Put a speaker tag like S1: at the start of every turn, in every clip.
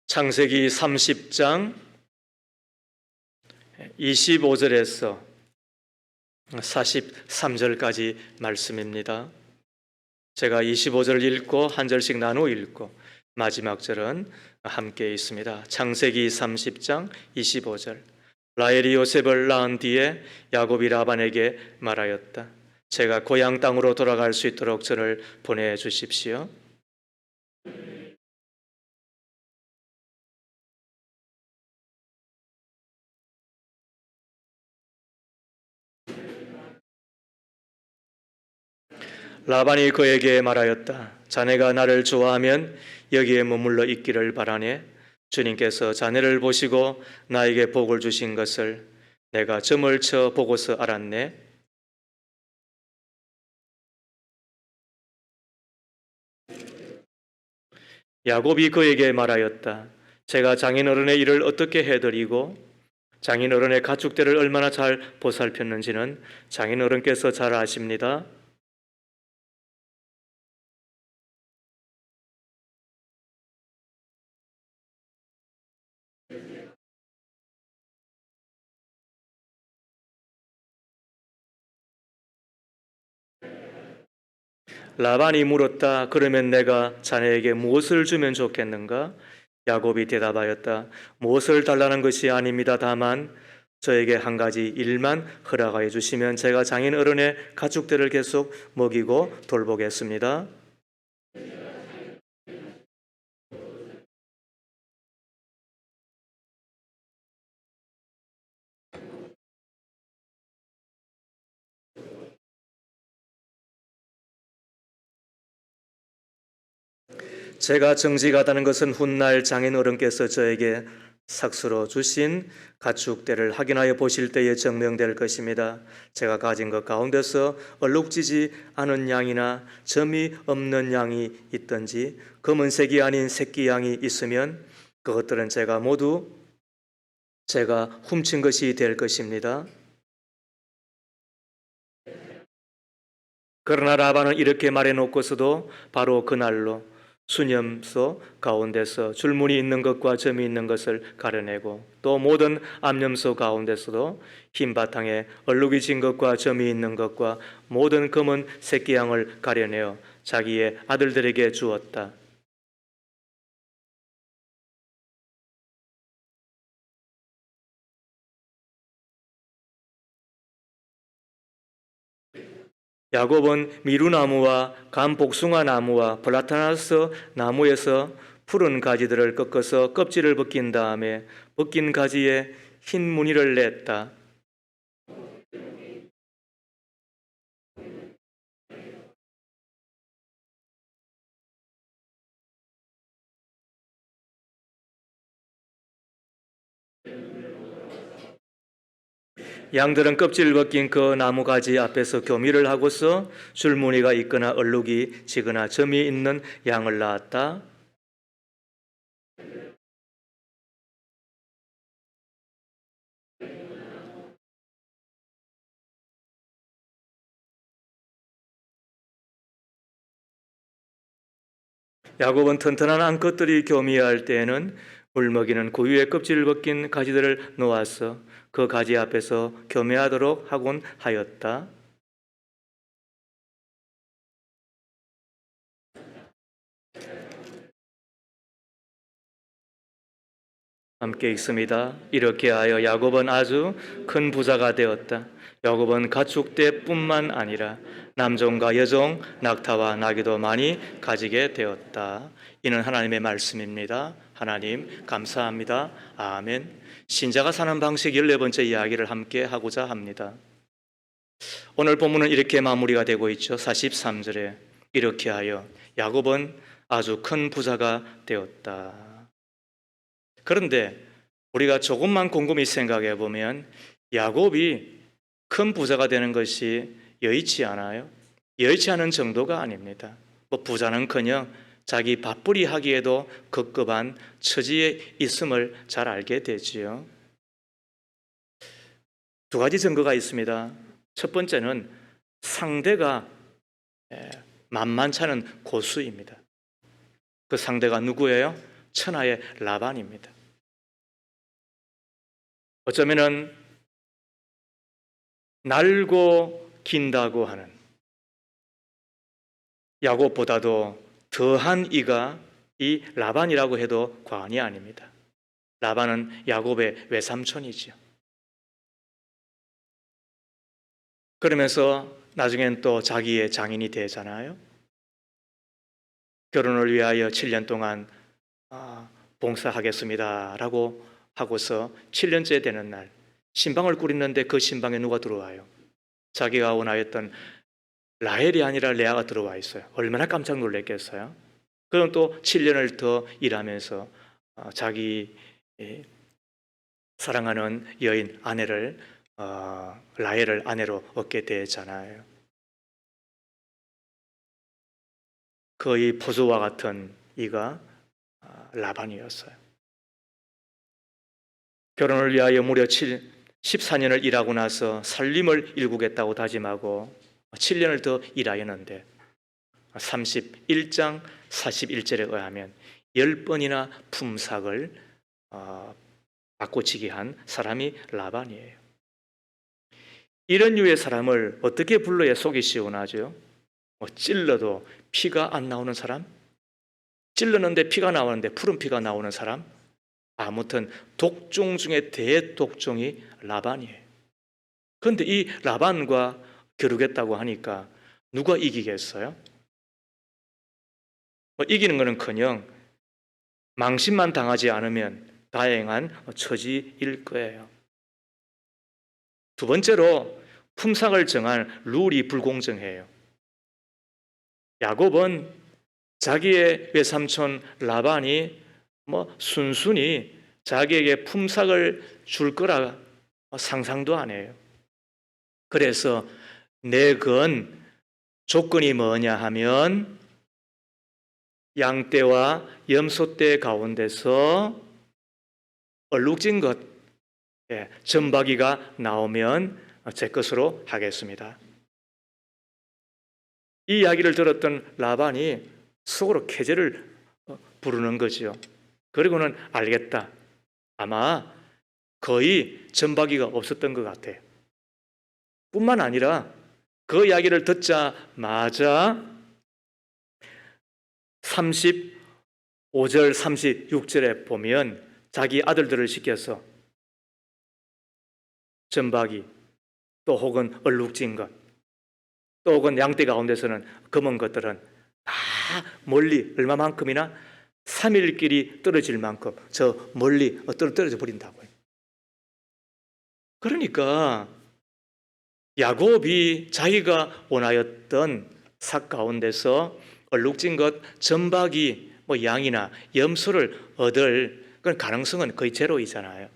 S1: 창세기 30장 25절에서 43절까지 말씀입니다. 제가 25절 읽고 한 절씩 나누어 읽고 마지막 절은 함께 있습니다. 창세기 30장 25절. 라헬이 요셉을 낳은 뒤에 야곱이 라반에게 말하였다. 제가 고향 땅으로 돌아갈 수 있도록 저를 보내주십시오. 라반이 그에게 말하였다. 자네가 나를 좋아하면 여기에 머물러 있기를 바라네. 주님께서 자네를 보시고 나에게 복을 주신 것을 내가 점을 쳐 보고서 알았네. 야곱이 그에게 말하였다. 제가 장인어른의 일을 어떻게 해드리고 장인어른의 가축들을 얼마나 잘 보살폈는지는 장인어른께서 잘 아십니다. 라반이 물었다. 그러면 내가 자네에게 무엇을 주면 좋겠는가? 야곱이 대답하였다. 무엇을 달라는 것이 아닙니다. 다만 저에게 한 가지 일만 허락하여 주시면 제가 장인 어른의 가축들을 계속 먹이고 돌보겠습니다. 제가 정직하다는 것은 훗날 장인 어른께서 저에게 삭수로 주신 가축대를 확인하여 보실 때에 증명될 것입니다. 제가 가진 것 가운데서 얼룩지지 않은 양이나 점이 없는 양이 있든지 검은색이 아닌 새끼 양이 있으면 그것들은 모두 제가 훔친 것이 될 것입니다. 그러나 라반은 이렇게 말해놓고서도 바로 그날로 수염소 가운데서 줄무늬 있는 것과 점이 있는 것을 가려내고 또 모든 암염소 가운데서도 흰 바탕에 얼룩이 진 것과 점이 있는 것과 모든 검은 새끼 양을 가려내어 자기의 아들들에게 주었다. 야곱은 미루나무와 감복숭아 나무와 플라타나스 나무에서 푸른 가지들을 꺾어서 껍질을 벗긴 다음에 벗긴 가지에 흰 무늬를 냈다. 양들은 껍질 벗긴 그 나무 가지 앞에서 교미를 하고서 줄무늬가 있거나 얼룩이 지거나 점이 있는 양을 낳았다. 야곱은 튼튼한 암컷들이 교미할 때에는 물먹이는 구유의 껍질을 벗긴 가지들을 놓아서 그 가지 앞에서 교미하도록 하곤 하였다. 함께 읽습니다. 이렇게 하여 야곱은 아주 큰 부자가 되었다. 야곱은 가축대뿐만 아니라 남종과 여종, 낙타와 나귀도 많이 가지게 되었다. 이는 하나님의 말씀입니다. 하나님 감사합니다. 아멘. 신자가 사는 방식 14번째 이야기를 함께 하고자 합니다. 오늘 본문은 이렇게 마무리가 되고 있죠. 43절에 이렇게 하여 야곱은 아주 큰 부자가 되었다. 그런데 우리가 조금만 곰곰이 생각해 보면 야곱이 큰 부자가 되는 것이 여의치 않아요. 여의치 않은 정도가 아닙니다. 부자는커녕 자기 밥벌이 하기에도 급급한 처지에 있음을 잘 알게 되지요. 두 가지 증거가 있습니다. 첫 번째는 상대가 만만치 않은 고수입니다. 그 상대가 누구예요? 천하의 라반입니다. 어쩌면은 날고 긴다고 하는 야곱보다도 더한 이가 이 라반이라고 해도 과언이 아닙니다. 라반은 야곱의 외삼촌이지요. 그러면서 나중엔 또 자기의 장인이 되잖아요. 결혼을 위하여 7년 동안 봉사하겠습니다라고 하고서 7년째 되는 날 신방을 꾸리는데 그 신방에 누가 들어와요? 자기가 원하였던 라헬이 아니라 레아가 들어와 있어요. 얼마나 깜짝 놀랐겠어요? 그럼 또 7년을 더 일하면서 자기 사랑하는 여인 아내를 라헬을 아내로 얻게 되잖아요. 거의 포도와 같은 이가 라반이었어요. 결혼을 위하여 무려 14년을 일하고 나서 살림을 일구겠다고 다짐하고 7년을 더 일하였는데 31장 41절에 의하면 10번이나 품삯을 바꿔치기 한 사람이 라반이에요. 이런 류의 사람을 어떻게 불러야 속이 시원하죠? 찔러도 피가 안 나오는 사람? 찔렀는데 피가 나오는데 푸른 피가 나오는 사람? 아무튼 독종 중에 대독종이 라반이에요. 그런데 이 라반과 겨루겠다고 하니까 누가 이기겠어요? 이기는 것은커녕 망신만 당하지 않으면 다행한 처지일 거예요. 두 번째로 품삯을 정한 룰이 불공정해요. 야곱은 자기의 외삼촌 라반이 순순히 자기에게 품삯을 줄 거라 상상도 안 해요. 그래서 내건 조건이 뭐냐 하면 양떼와 염소떼 가운데서 얼룩진 것, 점박이가 나오면 제 것으로 하겠습니다. 이 이야기를 들었던 라반이 속으로 계제를 부르는 거죠. 그리고는 알겠다. 아마 거의 점박이가 없었던 것 같아요. 뿐만 아니라 그 이야기를 듣자마자 35절, 36절에 보면 자기 아들들을 시켜서 점박이 또 혹은 얼룩진 것 또 혹은 양떼 가운데서는 검은 것들은 다 멀리 얼마만큼이나 3일 길이 떨어질 만큼 저 멀리 떨어져 버린다고요. 그러니까 야곱이 자기가 원하였던 삭 가운데서 얼룩진 것, 점박이, 양이나 염소를 얻을 그런 가능성은 거의 제로이잖아요.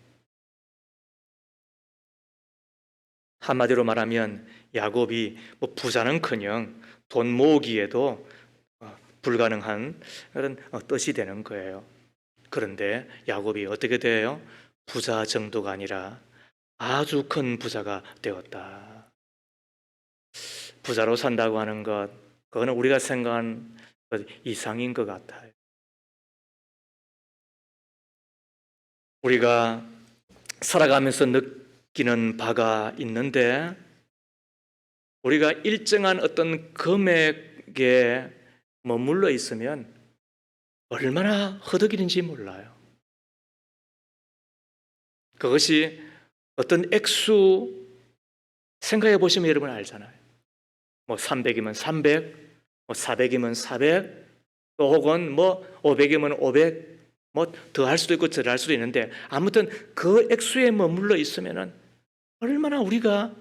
S1: 한마디로 말하면 야곱이 부자는커녕 돈 모으기에도 불가능한 그런 뜻이 되는 거예요. 그런데 야곱이 어떻게 돼요? 부자 정도가 아니라 아주 큰 부자가 되었다. 부자로 산다고 하는 것, 그거는 우리가 생각한 것 이상인 것 같아요. 우리가 살아가면서 느끼는 바가 있는데 우리가 일정한 어떤 금액에 머물러 있으면 얼마나 허덕이는지 몰라요. 그것이 어떤 액수 생각해 보시면 여러분 알잖아요. 300이면 300, 400이면 400, 또 혹은 500이면 500, 더 할 수도 있고 덜 할 수도 있는데 아무튼 그 액수에 머물러 있으면은 얼마나 우리가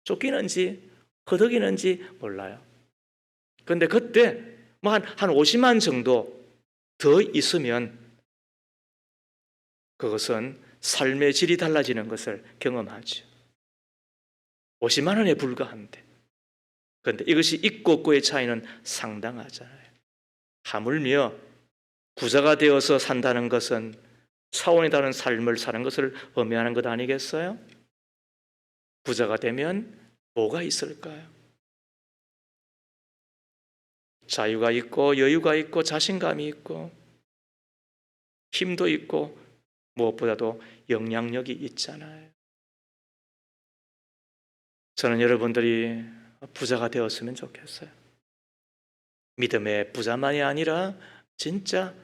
S1: 쫓기는지 허덕이는지 몰라요. 그런데 그때 한 50만 정도 더 있으면 그것은 삶의 질이 달라지는 것을 경험하죠. 50만 원에 불과한데. 그런데 이것이 있고 없고의 차이는 상당하잖아요. 하물며 부자가 되어서 산다는 것은 차원이 다른 삶을 사는 것을 의미하는 것 아니겠어요? 부자가 되면 뭐가 있을까요? 자유가 있고 여유가 있고 자신감이 있고 힘도 있고 무엇보다도 영향력이 있잖아요. 저는 여러분들이 부자가 되었으면 좋겠어요. 믿음의 부자만이 아니라 진짜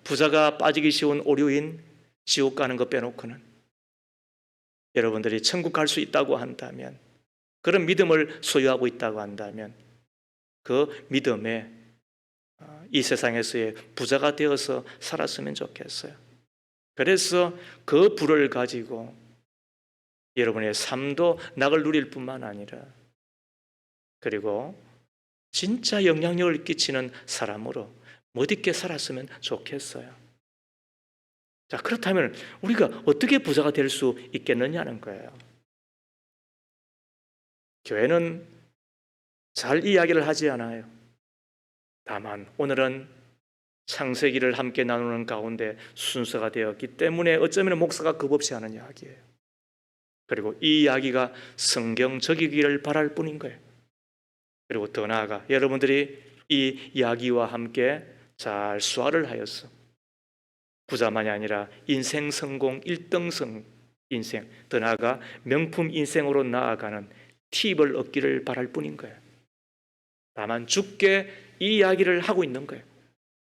S1: 부자가 빠지기 쉬운 오류인 지옥 가는 것 빼놓고는 여러분들이 천국 갈 수 있다고 한다면, 그런 믿음을 소유하고 있다고 한다면 그 믿음에 이 세상에서의 부자가 되어서 살았으면 좋겠어요. 그래서 그 부를 가지고 여러분의 삶도 낙을 누릴 뿐만 아니라, 그리고 진짜 영향력을 끼치는 사람으로 멋있게 살았으면 좋겠어요. 자, 그렇다면 우리가 어떻게 부자가 될 수 있겠느냐는 거예요. 교회는 잘 이야기를 하지 않아요. 다만 오늘은 창세기를 함께 나누는 가운데 순서가 되었기 때문에 어쩌면 목사가 겁없이 하는 이야기예요. 그리고 이 이야기가 성경적이기를 바랄 뿐인 거예요. 그리고 더 나아가 여러분들이 이 이야기와 함께 잘 수화를 하여서 부자만이 아니라 인생 성공 1등성 인생, 더 나아가 명품 인생으로 나아가는 팁을 얻기를 바랄 뿐인 거예요. 다만 주께 이 이야기를 하고 있는 거예요.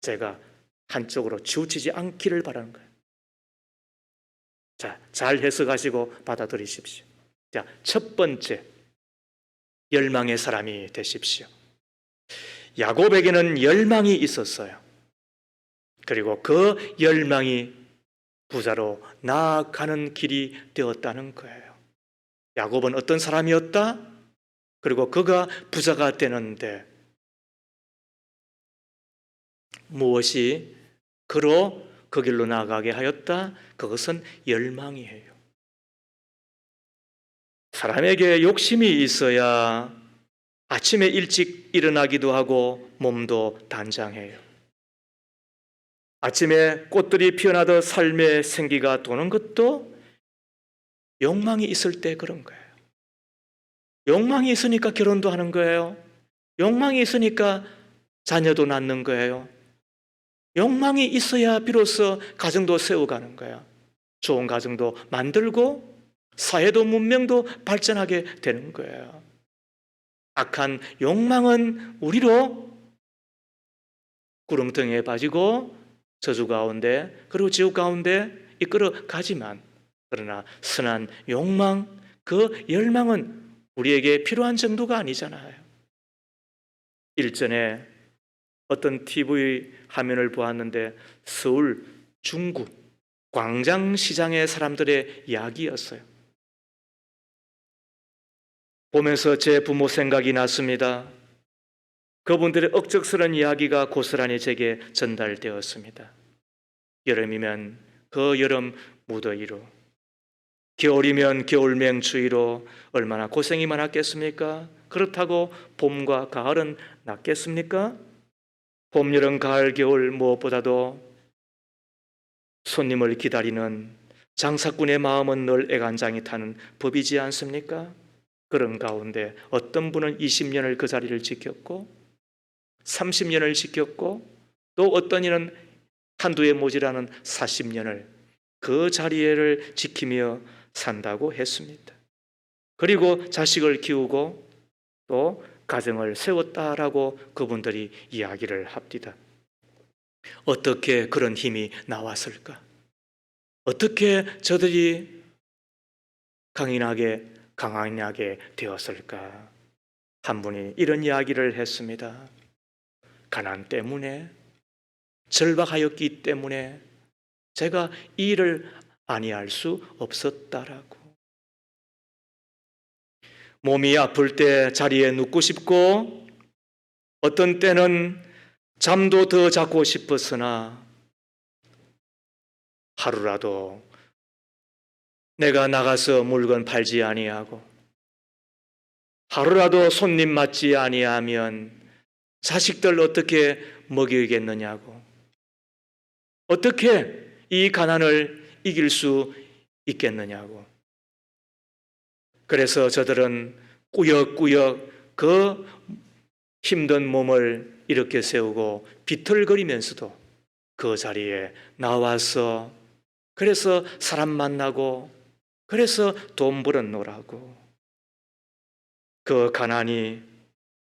S1: 제가 한쪽으로 치우치지 않기를 바라는 거예요. 자, 잘 해석하시고 받아들이십시오. 자, 첫 번째, 열망의 사람이 되십시오. 야곱에게는 열망이 있었어요. 그리고 그 열망이 부자로 나아가는 길이 되었다는 거예요. 야곱은 어떤 사람이었다? 그리고 그가 부자가 되는데 무엇이 그로 그 길로 나아가게 하였다? 그것은 열망이에요. 사람에게 욕심이 있어야 아침에 일찍 일어나기도 하고 몸도 단장해요. 아침에 꽃들이 피어나듯 삶의 생기가 도는 것도 욕망이 있을 때 그런 거예요. 욕망이 있으니까 결혼도 하는 거예요. 욕망이 있으니까 자녀도 낳는 거예요. 욕망이 있어야 비로소 가정도 세워가는 거예요. 좋은 가정도 만들고 사회도 문명도 발전하게 되는 거예요. 악한 욕망은 우리로 구렁텅이에 빠지고 저주 가운데 그리고 지옥 가운데 이끌어 가지만, 그러나 선한 욕망, 그 열망은 우리에게 필요한 정도가 아니잖아요. 일전에 어떤 TV 화면을 보았는데 서울 중구 광장시장의 사람들의 이야기였어요. 보면서 제 부모 생각이 났습니다. 그분들의 억척스러운 이야기가 고스란히 제게 전달되었습니다. 여름이면 그 여름 무더위로, 겨울이면 겨울 맹추위로 얼마나 고생이 많았겠습니까? 그렇다고 봄과 가을은 낫겠습니까? 봄, 여름, 가을, 겨울 무엇보다도 손님을 기다리는 장사꾼의 마음은 늘 애간장이 타는 법이지 않습니까? 그런 가운데 어떤 분은 20년을 그 자리를 지켰고 30년을 지켰고 또 어떤 이는 한두 해 모자라는 40년을 그 자리를 지키며 산다고 했습니다. 그리고 자식을 키우고 또 가정을 세웠다라고 그분들이 이야기를 합니다. 어떻게 그런 힘이 나왔을까? 어떻게 저들이 강인하게 되었을까? 한 분이 이런 이야기를 했습니다. 가난 때문에, 절박하였기 때문에 제가 이 일을 아니할 수 없었다라고. 몸이 아플 때 자리에 눕고 싶고 어떤 때는 잠도 더 자고 싶었으나 하루라도 내가 나가서 물건 팔지 아니하고 하루라도 손님 맞지 아니하면 자식들 어떻게 먹이겠느냐고, 어떻게 이 가난을 이길 수 있겠느냐고. 그래서 저들은 꾸역꾸역 그 힘든 몸을 이렇게 세우고 비틀거리면서도 그 자리에 나와서 그래서 사람 만나고 그래서 돈 벌어놓으라고 그 가난이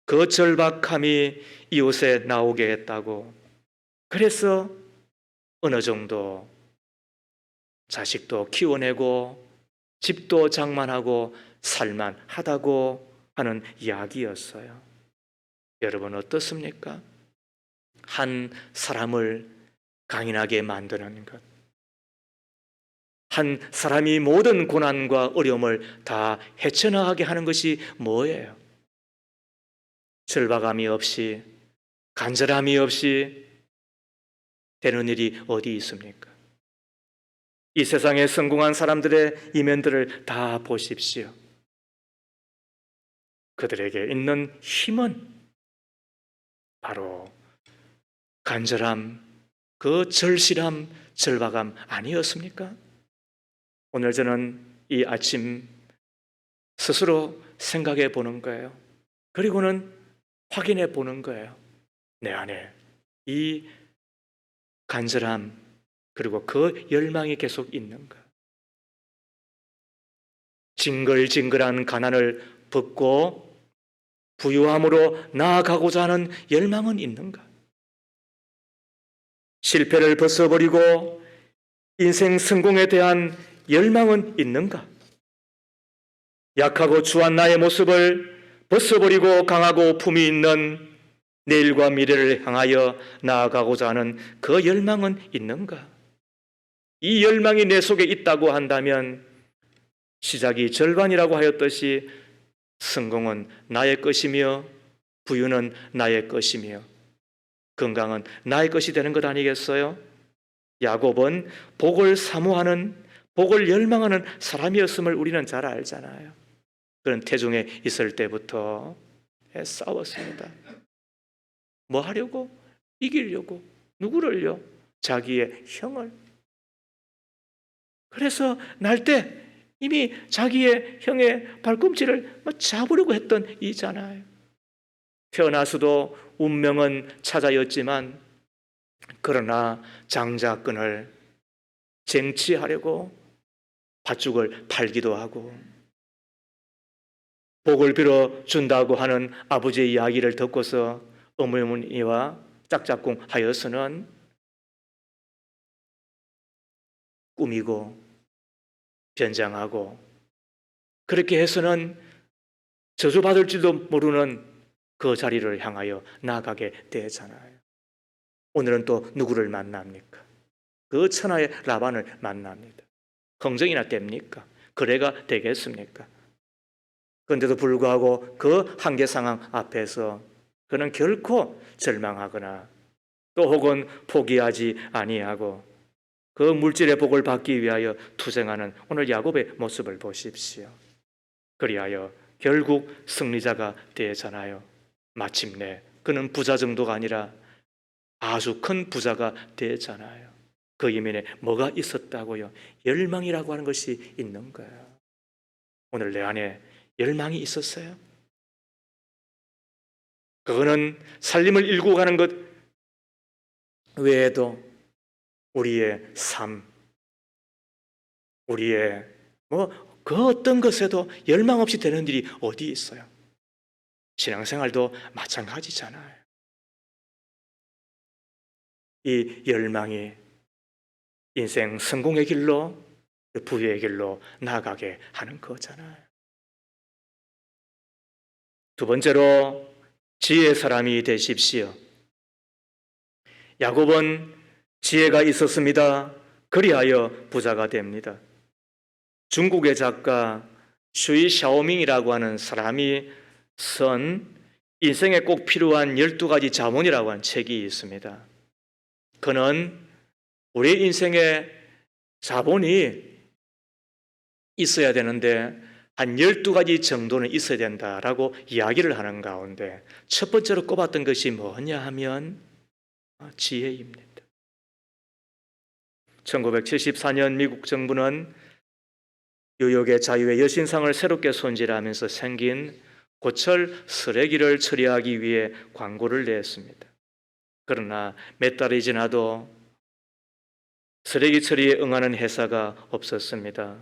S1: 그 절박함이 이웃에 나오게 했다고 그래서 어느 정도 자식도 키워내고 집도 장만하고 살만하다고 하는 이야기였어요. 여러분 어떻습니까? 한 사람을 강인하게 만드는 것, 한 사람이 모든 고난과 어려움을 다 헤쳐나가게 하는 것이 뭐예요? 절박함이 없이 간절함이 없이 되는 일이 어디 있습니까? 이 세상에 성공한 사람들의 이면들을 다 보십시오. 그들에게 있는 힘은 바로 간절함, 그 절실함, 절박함 아니었습니까? 오늘 저는 이 아침 스스로 생각해 보는 거예요. 그리고는 확인해 보는 거예요. 내 안에 이 간절함 그리고 그 열망이 계속 있는가? 징글징글한 가난을 벗고 부유함으로 나아가고자 하는 열망은 있는가? 실패를 벗어버리고 인생 성공에 대한 열망은 있는가? 약하고 추한 나의 모습을 벗어버리고 강하고 품이 있는 내일과 미래를 향하여 나아가고자 하는 그 열망은 있는가? 이 열망이 내 속에 있다고 한다면 시작이 절반이라고 하였듯이 성공은 나의 것이며 부유는 나의 것이며 건강은 나의 것이 되는 것 아니겠어요? 야곱은 복을 사모하는 복을 열망하는 사람이었음을 우리는 잘 알잖아요. 그런 태중에 있을 때부터 싸웠습니다. 뭐 하려고? 이기려고. 누구를요? 자기의 형을. 그래서 날 때 이미 자기의 형의 발꿈치를 잡으려고 했던 이잖아요. 태어나서도 운명은 찾아였지만 그러나 장자권을 쟁취하려고 팥죽을 팔기도 하고 복을 빌어준다고 하는 아버지의 이야기를 듣고서 어머니와 짝짝꿍 하여서는 꾸미고 변장하고 그렇게 해서는 저주받을지도 모르는 그 자리를 향하여 나아가게 되잖아요. 오늘은 또 누구를 만납니까? 그 천하의 라반을 만납니다. 흥정이나 됩니까? 거래가 되겠습니까? 그런데도 불구하고 그 한계 상황 앞에서 그는 결코 절망하거나 또 혹은 포기하지 아니하고 그 물질의 복을 받기 위하여 투쟁하는 오늘 야곱의 모습을 보십시오. 그리하여 결국 승리자가 되잖아요. 마침내 그는 부자 정도가 아니라 아주 큰 부자가 되잖아요. 그 이면에 뭐가 있었다고요? 열망이라고 하는 것이 있는 거예요. 오늘 내 안에 열망이 있었어요? 그거는 살림을 일구어 가는 것 외에도 우리의 삶, 우리의 그 어떤 것에도 열망 없이 되는 일이 어디 있어요? 신앙생활도 마찬가지잖아요. 이 열망이 인생 성공의 길로 부유의 길로 나아가게 하는 거잖아요. 두 번째로 지혜의 사람이 되십시오. 야곱은 지혜가 있었습니다. 그리하여 부자가 됩니다. 중국의 작가 슈이 샤오밍이라고 하는 사람이 쓴 인생에 꼭 필요한 12가지 자문이라고 하는 책이 있습니다. 그는 우리 인생에 자본이 있어야 되는데 한 12가지 정도는 있어야 된다라고 이야기를 하는 가운데 첫 번째로 꼽았던 것이 뭐냐 하면 지혜입니다. 1974년 미국 정부는 뉴욕의 자유의 여신상을 새롭게 손질하면서 생긴 고철 쓰레기를 처리하기 위해 광고를 냈습니다. 그러나 몇 달이 지나도 쓰레기 처리에 응하는 회사가 없었습니다.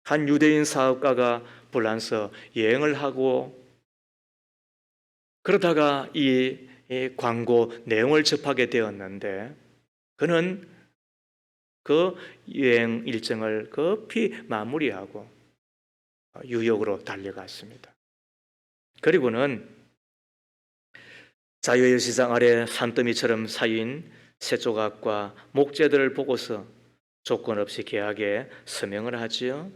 S1: 한 유대인 사업가가 불란서 여행을 하고 그러다가 이 광고 내용을 접하게 되었는데 그는 그 여행 일정을 급히 마무리하고 뉴욕으로 달려갔습니다. 그리고는 자유의 여신상 아래 산더미처럼 쌓인 새 조각과 목재들을 보고서 조건 없이 계약에 서명을 하지요.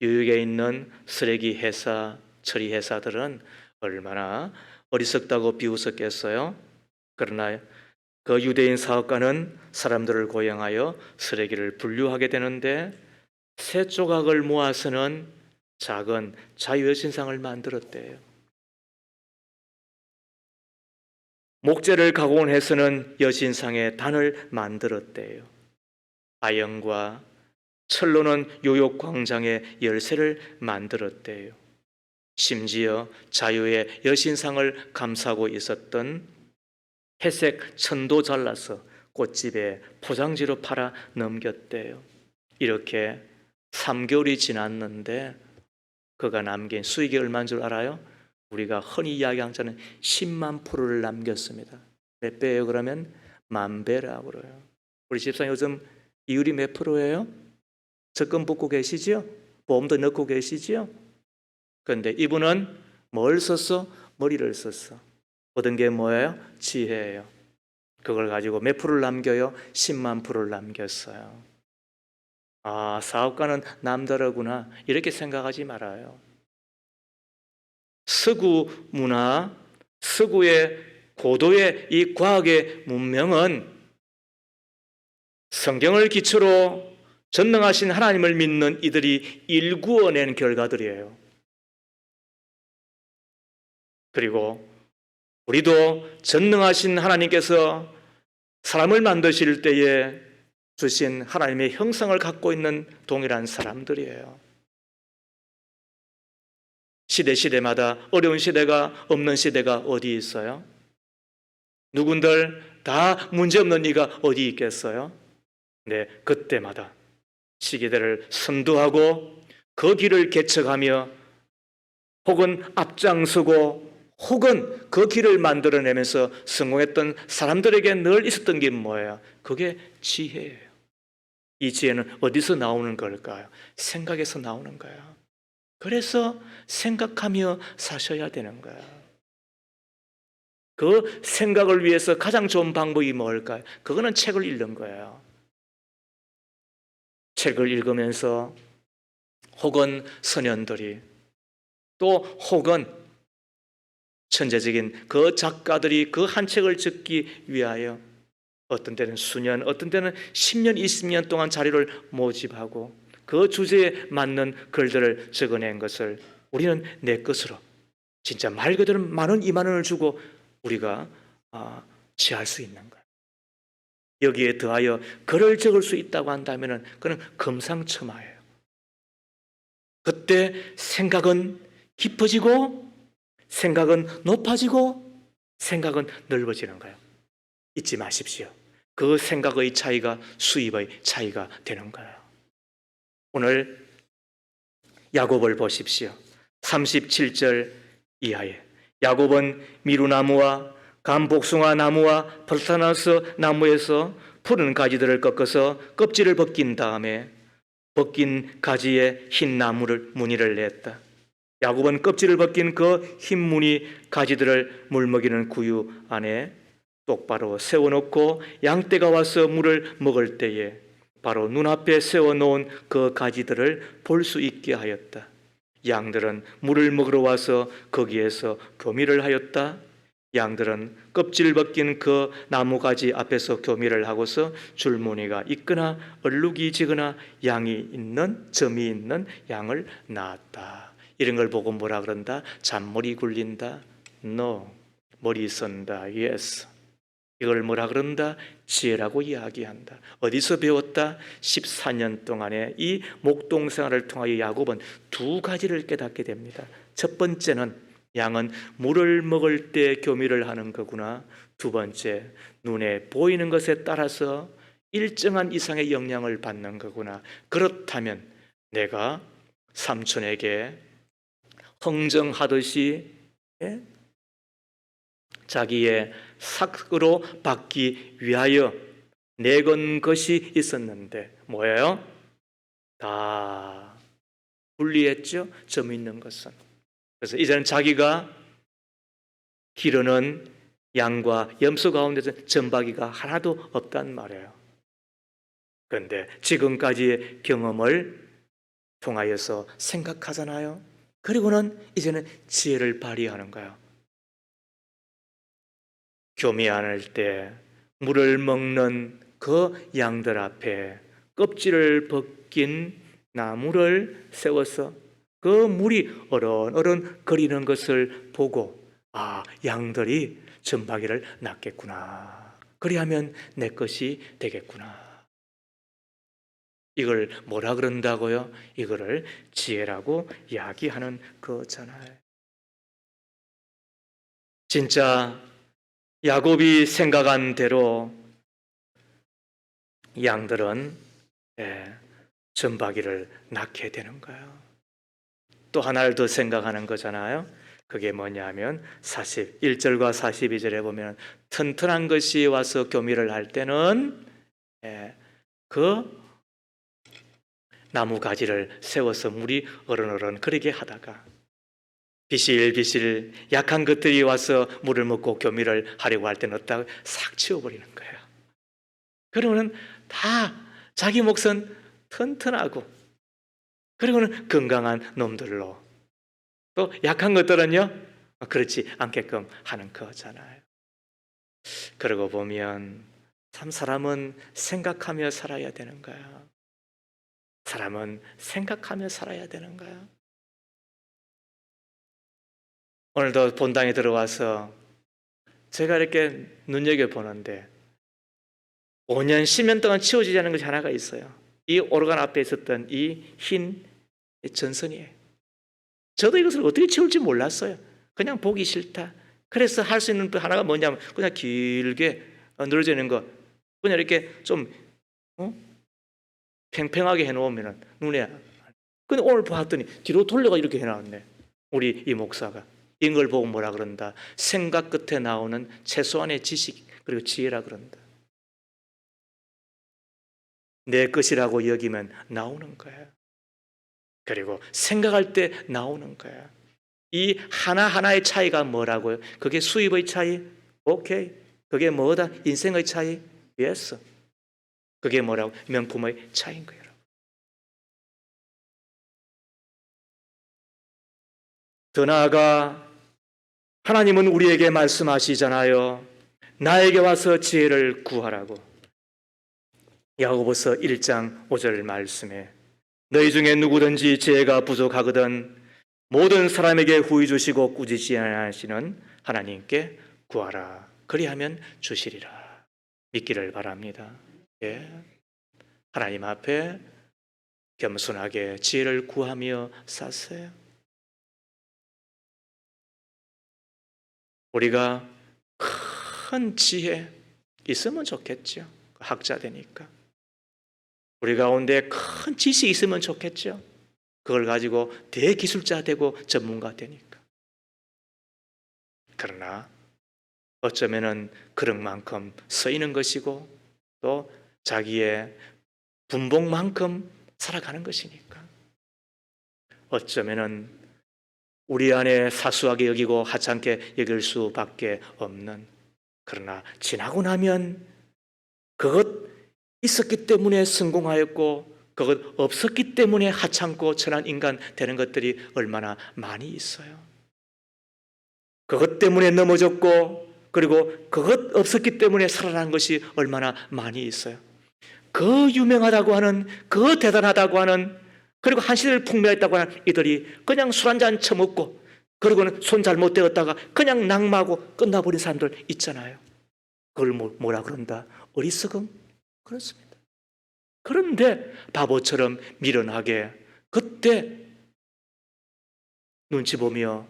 S1: 뉴욕에 있는 쓰레기 회사, 처리 회사들은 얼마나 어리석다고 비웃었겠어요. 그러나 그 유대인 사업가는 사람들을 고용하여 쓰레기를 분류하게 되는데 새 조각을 모아서는 작은 자유의 신상을 만들었대요. 목재를 가공해서는 여신상의 단을 만들었대요. 아연과 철로는 요욕 광장의 열쇠를 만들었대요. 심지어 자유의 여신상을 감싸고 있었던 회색 천도 잘라서 꽃집에 포장지로 팔아 넘겼대요. 이렇게 3개월이 지났는데 그가 남긴 수익이 얼마인 줄 알아요? 우리가 흔히 이야기하는 10만 프로를 남겼습니다. 몇 배예요 그러면? 10,000배라고 그래요. 우리 집사님 요즘 이율이 몇 프로예요? 적금 붓고 계시지요? 보험도 넣고 계시지요? 그런데 이분은 뭘 썼어? 머리를 썼어. 얻은 게 뭐예요? 지혜예요. 그걸 가지고 몇 프로를 남겨요? 10만 프로를 남겼어요. 아, 사업가는 남다르구나 이렇게 생각하지 말아요. 서구 문화, 서구의 고도의 이 과학의 문명은 성경을 기초로 전능하신 하나님을 믿는 이들이 일구어낸 결과들이에요. 그리고 우리도 전능하신 하나님께서 사람을 만드실 때에 주신 하나님의 형상을 갖고 있는 동일한 사람들이에요. 시대마다 어려운 시대가 없는 시대가 어디 있어요? 누군들 다 문제없는 이가 어디 있겠어요? 네, 그때마다 시기들을 선도하고 그 길을 개척하며 혹은 앞장서고 혹은 그 길을 만들어내면서 성공했던 사람들에게 늘 있었던 게 뭐예요? 그게 지혜예요. 이 지혜는 어디서 나오는 걸까요? 생각에서 나오는 거예요. 그래서 생각하며 사셔야 되는 거예요. 그 생각을 위해서 가장 좋은 방법이 뭘까요? 그거는 책을 읽는 거예요. 책을 읽으면서 혹은 선현들이 또 혹은 천재적인 그 작가들이 그 한 책을 적기 위하여 어떤 때는 수년, 어떤 때는 10년, 20년 동안 자료를 모집하고 그 주제에 맞는 글들을 적어낸 것을 우리는 내 것으로 진짜 말 그대로 10,000원, 20,000원을 주고 우리가 취할 수 있는 거예요. 여기에 더하여 글을 적을 수 있다고 한다면 그는 금상첨화예요. 그때 생각은 깊어지고 생각은 높아지고 생각은 넓어지는 거예요. 잊지 마십시오. 그 생각의 차이가 수입의 차이가 되는 거예요. 오늘 야곱을 보십시오. 37절 이하에 야곱은 미루나무와 감복숭아 나무와 플타나스 나무에서 푸른 가지들을 꺾어서 껍질을 벗긴 다음에 벗긴 가지에 흰 나무를 무늬를 냈다. 야곱은 껍질을 벗긴 그 흰 무늬 가지들을 물먹이는 구유 안에 똑바로 세워놓고 양떼가 와서 물을 먹을 때에 바로 눈앞에 세워놓은 그 가지들을 볼 수 있게 하였다. 양들은 물을 먹으러 와서 거기에서 교미를 하였다. 양들은 껍질 벗긴 그 나무가지 앞에서 교미를 하고서 줄무늬가 있거나 얼룩이 지거나 양이 있는 점이 있는 양을 낳았다. 이런 걸 보고 뭐라 그런다? 잔머리 굴린다? No. 머리 쓴다? Yes. 이걸 뭐라 그런다? 지혜라고 이야기한다. 어디서 배웠다? 14년 동안의 이 목동 생활을 통하여 야곱은 2가지를 깨닫게 됩니다. 첫 번째는 양은 물을 먹을 때 교미를 하는 거구나. 두 번째, 눈에 보이는 것에 따라서 일정한 이상의 영향을 받는 거구나. 그렇다면 내가 삼촌에게 흥정하듯이, 예? 자기의 삭으로 받기 위하여 내건 것이 있었는데 뭐예요? 다 분리했죠. 점 있는 것은. 그래서 이제는 자기가 기르는 양과 염소 가운데서 점박이가 하나도 없단 말이에요. 그런데 지금까지의 경험을 통하여서 생각하잖아요. 그리고는 이제는 지혜를 발휘하는 거예요. 교미할 때 물을 먹는 그 양들 앞에 껍질을 벗긴 나무를 세워서 그 물이 어른어른 거리는 것을 보고, 아, 양들이 점박이를 낳겠구나. 그리하면 내 것이 되겠구나. 이걸 뭐라 그런다고요? 이거를 지혜라고 이야기하는 거잖아요. 진짜 야곱이 생각한 대로 양들은 점박이를 낳게 되는 거예요. 또 하나를 더 생각하는 거잖아요. 그게 뭐냐면 41절과 42절에 보면 튼튼한 것이 와서 교미를 할 때는 그 나무 가지를 세워서 물이 어른어른 그러게 하다가 비실비실 약한 것들이 와서 물을 먹고 교미를 하려고 할 때는 어디다가 싹 치워버리는 거예요. 그러면 다 자기 몫은 튼튼하고 그리고는 건강한 놈들로, 또 약한 것들은요 그렇지 않게끔 하는 거잖아요. 그러고 보면 참 사람은 생각하며 살아야 되는 거야. 사람은 생각하며 살아야 되는 거야. 오늘도 본당에 들어와서 제가 이렇게 눈여겨보는데 5년, 10년 동안 치워지지 않은 것이 하나가 있어요. 이 오르간 앞에 있었던 이 흰 전선이에요. 저도 이것을 어떻게 치울지 몰랐어요. 그냥 보기 싫다. 그래서 할 수 있는 하나가 뭐냐면 그냥 길게 늘어져 있는 거 그냥 이렇게 좀 팽팽하게 해놓으면 눈에. 근데 오늘 봤더니 뒤로 돌려가 이렇게 해놨네. 우리 이 목사가. 이걸 보고 뭐라 그런다? 생각 끝에 나오는 최소한의 지식 그리고 지혜라 그런다. 내 것이라고 여기면 나오는 거예요. 그리고 생각할 때 나오는 거예요. 이 하나하나의 차이가 뭐라고요? 그게 수입의 차이? 오케이. 그게 뭐다? 인생의 차이? yes. 그게 뭐라고? 명품의 차이인 거예요. 더 나아가 하나님은 우리에게 말씀하시잖아요. 나에게 와서 지혜를 구하라고. 야고보서 1장 5절 말씀에 너희 중에 누구든지 지혜가 부족하거든 모든 사람에게 후히 주시고 꾸짖지 않으시는 하나님께 구하라. 그리하면 주시리라. 믿기를 바랍니다. 예. 하나님 앞에 겸손하게 지혜를 구하며 사세요. 우리가 큰 지혜 있으면 좋겠죠. 학자 되니까. 우리 가운데 큰 지식이 있으면 좋겠죠. 그걸 가지고 대기술자 되고 전문가 되니까. 그러나 어쩌면은 그런 만큼 쓰이는 것이고 또 자기의 분봉만큼 살아가는 것이니까. 어쩌면은 우리 안에 사소하게 여기고 하찮게 여길 수밖에 없는, 그러나 지나고 나면 그것 있었기 때문에 성공하였고 그것 없었기 때문에 하찮고 천한 인간 되는 것들이 얼마나 많이 있어요. 그것 때문에 넘어졌고 그리고 그것 없었기 때문에 살아난 것이 얼마나 많이 있어요. 그 유명하다고 하는, 그 대단하다고 하는, 그리고 한 시대를 풍미했다고 하는 이들이 그냥 술 한잔 처먹고 그리고는 손 잘못되었다가 그냥 낙마하고 끝나버린 사람들 있잖아요. 그걸 뭐라 그런다? 어리석음? 그렇습니다. 그런데 바보처럼 미련하게 그때 눈치 보며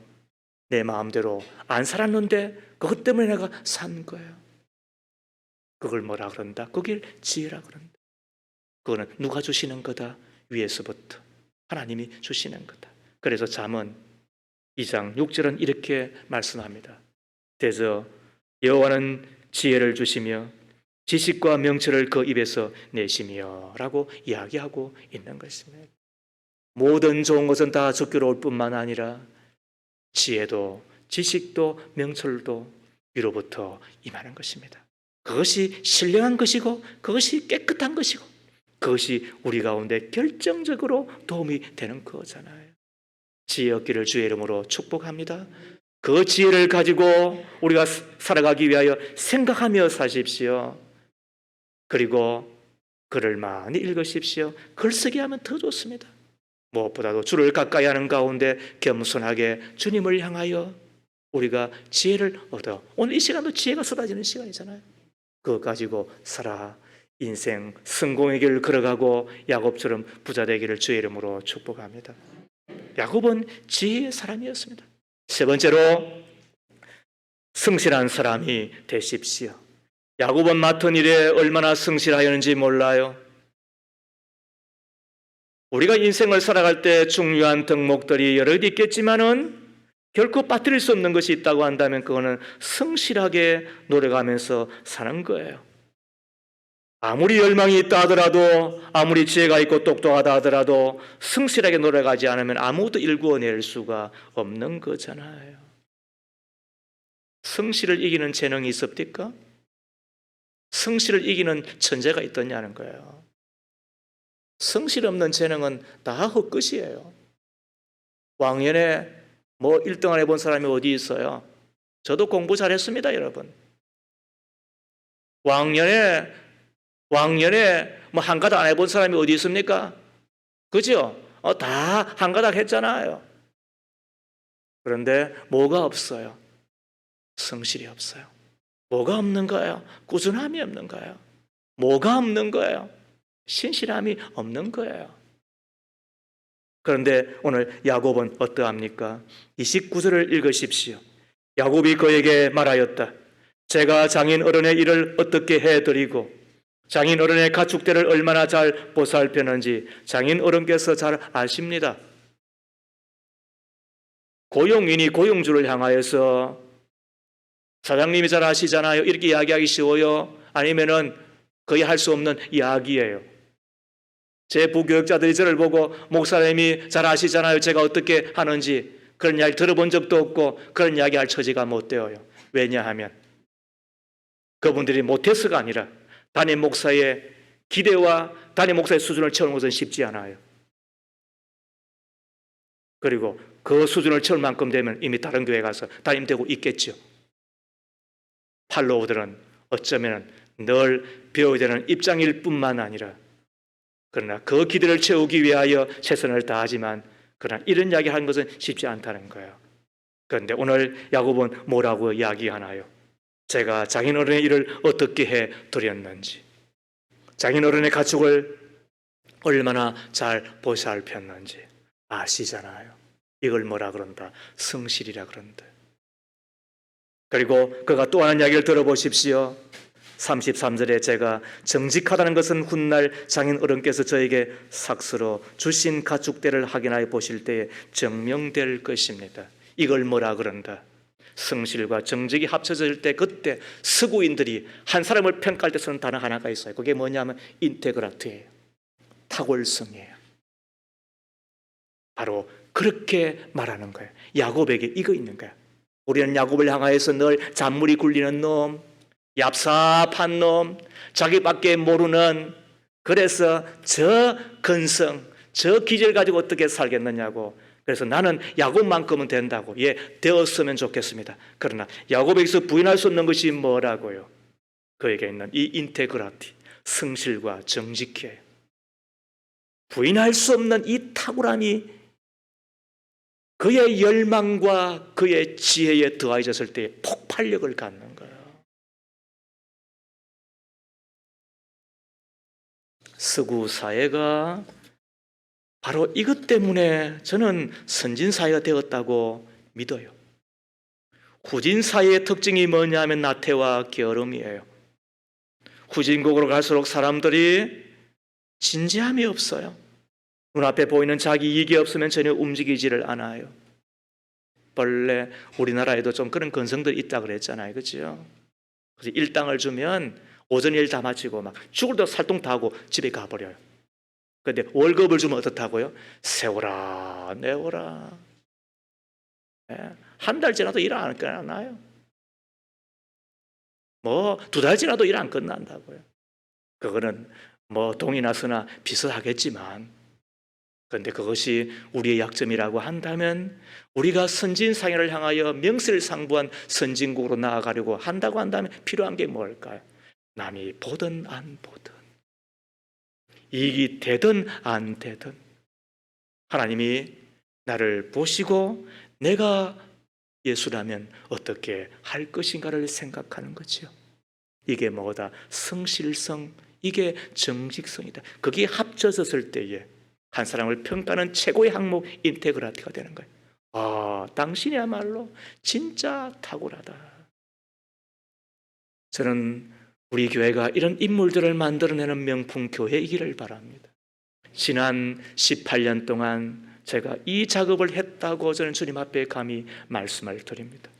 S1: 내 마음대로 안 살았는데 그것 때문에 내가 산 거예요. 그걸 뭐라 그런다? 그걸 지혜라 그런다. 그거는 누가 주시는 거다? 위에서부터 하나님이 주시는 거다. 그래서 잠언 2장 6절은 이렇게 말씀합니다. 대저 여호와는 지혜를 주시며 지식과 명철을 그 입에서 내시며 라고 이야기하고 있는 것입니다. 모든 좋은 것은 다 주께로 올 뿐만 아니라 지혜도 지식도 명철도 위로부터 임하는 것입니다. 그것이 신령한 것이고 그것이 깨끗한 것이고 그것이 우리 가운데 결정적으로 도움이 되는 거잖아요. 지혜 얻기를 주의 이름으로 축복합니다. 그 지혜를 가지고 우리가 살아가기 위하여 생각하며 사십시오. 그리고 글을 많이 읽으십시오. 글쓰기 하면 더 좋습니다. 무엇보다도 주를 가까이 하는 가운데 겸손하게 주님을 향하여 우리가 지혜를 얻어, 오늘 이 시간도 지혜가 쏟아지는 시간이잖아요. 그거 가지고 살아 인생 성공의 길을 걸어가고 야곱처럼 부자 되기를 주의 이름으로 축복합니다. 야곱은 지혜의 사람이었습니다. 세 번째로 성실한 사람이 되십시오. 야곱은 맡은 일에 얼마나 성실하였는지 몰라요. 우리가 인생을 살아갈 때 중요한 덕목들이 여러 개 있겠지만은 결코 빠뜨릴 수 없는 것이 있다고 한다면 그거는 성실하게 노력하면서 사는 거예요. 아무리 열망이 있다 하더라도, 아무리 지혜가 있고 똑똑하다 하더라도 성실하게 노력하지 않으면 아무것도 일구어낼 수가 없는 거잖아요. 성실을 이기는 재능이 있습니까? 성실을 이기는 천재가 있더냐는 거예요. 성실 없는 재능은 다 헛것이에요. 왕년에 뭐 1등 안 해본 사람이 어디 있어요? 저도 공부 잘했습니다, 여러분. 왕년에 뭐 한 가닥 안 해본 사람이 어디 있습니까? 그죠? 다 한 가닥 했잖아요. 그런데 뭐가 없어요? 성실이 없어요. 뭐가 없는 거예요? 꾸준함이 없는 거예요. 뭐가 없는 거예요? 신실함이 없는 거예요. 그런데 오늘 야곱은 어떠합니까? 29절을 읽으십시오. 야곱이 그에게 말하였다. 제가 장인 어른의 일을 어떻게 해드리고 장인 어른의 가축들을 얼마나 잘 보살폈는지 장인 어른께서 잘 아십니다. 고용인이 고용주를 향하여서 사장님이 잘 아시잖아요. 이렇게 이야기하기 쉬워요? 아니면은 거의 할 수 없는 이야기예요. 제 부교육자들이 저를 보고 목사님이 잘 아시잖아요. 제가 어떻게 하는지 그런 이야기 들어본 적도 없고 그런 이야기 할 처지가 못 되어요. 왜냐하면 그분들이 못해서가 아니라 담임 목사의 기대와 담임 목사의 수준을 채우는 것은 쉽지 않아요. 그리고 그 수준을 채울 만큼 되면 이미 다른 교회 가서 담임되고 있겠죠. 팔로우들은 어쩌면 늘 배워야 되는 입장일 뿐만 아니라 그러나 그 기대를 채우기 위하여 최선을 다하지만 그러나 이런 이야기 하는 것은 쉽지 않다는 거예요. 그런데 오늘 야곱은 뭐라고 이야기하나요? 제가 장인어른의 일을 어떻게 해 드렸는지, 장인어른의 가축을 얼마나 잘 보살폈는지 아시잖아요. 이걸 뭐라 그런다? 성실이라 그런다. 그리고 그가 또 하는 이야기를 들어보십시오. 33절에 제가 정직하다는 것은 훗날 장인 어른께서 저에게 삭스로 주신 가축대를 확인하여 보실 때에 증명될 것입니다. 이걸 뭐라 그런다? 성실과 정직이 합쳐질 때 그때 서구인들이 한 사람을 평가할 때 쓰는 단어 하나가 있어요. 그게 뭐냐면 인테그라트예요. 탁월성이에요. 바로 그렇게 말하는 거예요. 야곱에게 이거 있는 거예요. 우리는 야곱을 향하여서 늘 잔물이 굴리는 놈, 얍삽한 놈, 자기밖에 모르는, 그래서 저 근성, 저 기질 가지고 어떻게 살겠느냐고. 그래서 나는 야곱만큼은 된다고. 예, 되었으면 좋겠습니다. 그러나 야곱에게서 부인할 수 없는 것이 뭐라고요? 그에게 있는 이 인테그라티, 성실과 정직해. 부인할 수 없는 이 탁월함이 그의 열망과 그의 지혜에 더해졌을 때 폭발력을 갖는 거예요. 서구 사회가 바로 이것 때문에 저는 선진 사회가 되었다고 믿어요. 후진 사회의 특징이 뭐냐면 나태와 게으름이에요. 후진국으로 갈수록 사람들이 진지함이 없어요. 눈앞에 보이는 자기 이익이 없으면 전혀 움직이지를 않아요. 원래 우리나라에도 좀 그런 근성들이 있다 그랬잖아요. 그렇죠? 그래서 일당을 주면 오전 일 다 마치고 막 죽을 때 살동 다 하고 집에 가버려요. 그런데 월급을 주면 어떻다고요? 세워라 내워라. 한 달 지나도 일 안 끝나나요? 뭐 두 달 지나도 일 안 끝난다고요. 그거는 뭐 돈이나 서나 비슷하겠지만, 그런데 그것이 우리의 약점이라고 한다면, 우리가 선진상회를 향하여 명실상부한 선진국으로 나아가려고 한다고 한다면 필요한 게 뭘까요? 남이 보든 안 보든, 이익이 되든 안 되든 하나님이 나를 보시고 내가 예수라면 어떻게 할 것인가를 생각하는 거죠. 이게 뭐다? 성실성, 이게 정직성이다. 그게 합쳐졌을 때에 한 사람을 평가하는 최고의 항목 인테그라티가 되는 거예요. 아, 당신이야말로 진짜 탁월하다. 저는 우리 교회가 이런 인물들을 만들어내는 명품 교회이기를 바랍니다. 지난 18년 동안 제가 이 작업을 했다고 저는 주님 앞에 감히 말씀을 드립니다.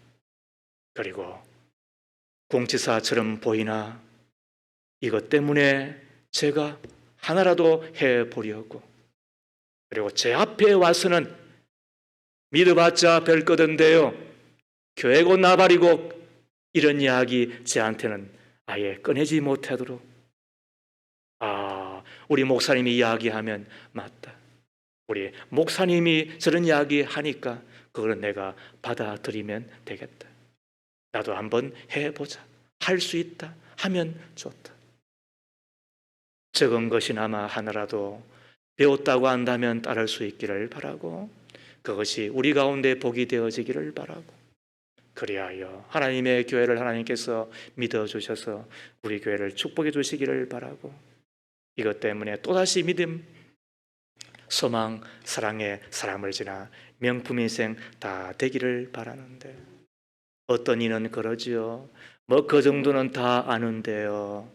S1: 그리고 공치사처럼 보이나 이것 때문에 제가 하나라도 해보려고, 그리고 제 앞에 와서는 믿어봤자 별 거던데요, 교회고 나발이고 이런 이야기 저한테는 아예 꺼내지 못하도록, 아, 우리 목사님이 이야기하면 맞다, 우리 목사님이 저런 이야기 하니까 그걸 내가 받아들이면 되겠다, 나도 한번 해보자, 할 수 있다 하면 좋다. 적은 것이나마 하나라도 배웠다고 한다면 따를 수 있기를 바라고, 그것이 우리 가운데 복이 되어지기를 바라고, 그리하여 하나님의 교회를 하나님께서 믿어주셔서 우리 교회를 축복해 주시기를 바라고, 이것 때문에 또다시 믿음, 소망, 사랑의 사람을 지나 명품 인생 다 되기를 바라는데, 어떤 이는 그러지요. 뭐 그 정도는 다 아는데요.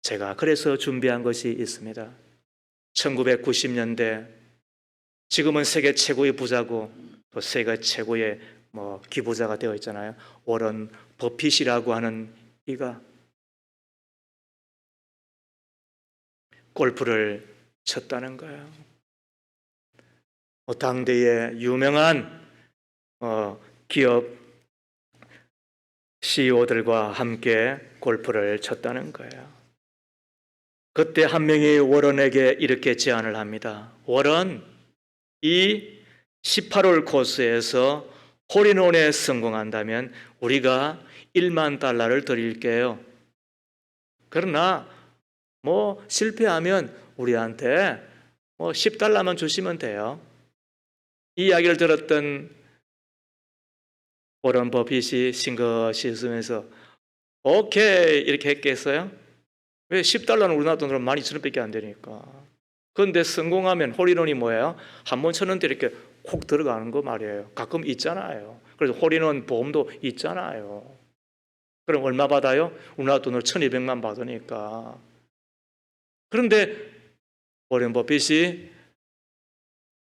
S1: 제가 그래서 준비한 것이 있습니다. 1990년대, 지금은 세계 최고의 부자고 또 세계 최고의 기부자가 되어 있잖아요. 워런 버핏이라고 하는 이가 골프를 쳤다는 거예요. 당대의 유명한 기업 CEO들과 함께 골프를 쳤다는 거예요. 그때 한 명이 워런에게 이렇게 제안을 합니다. 워런, 이 18홀 코스에서 홀인원에 성공한다면 우리가 1만 달러를 드릴게요. 그러나 실패하면 우리한테 10달러만 주시면 돼요. 이 이야기를 들었던 워런 버핏이 싱긋이 웃으면서 오케이 이렇게 했겠어요? 왜 10달러는 우리나라 돈으로 12,000원밖에 안 되니까. 그런데 성공하면 홀인원이 뭐예요? 한 번 쳤는데 이렇게 콕 들어가는 거 말이에요. 가끔 있잖아요. 그래서 홀인원 보험도 있잖아요. 그럼 얼마 받아요? 우리나라 돈으로 1,200만 받으니까. 그런데 워런 버핏이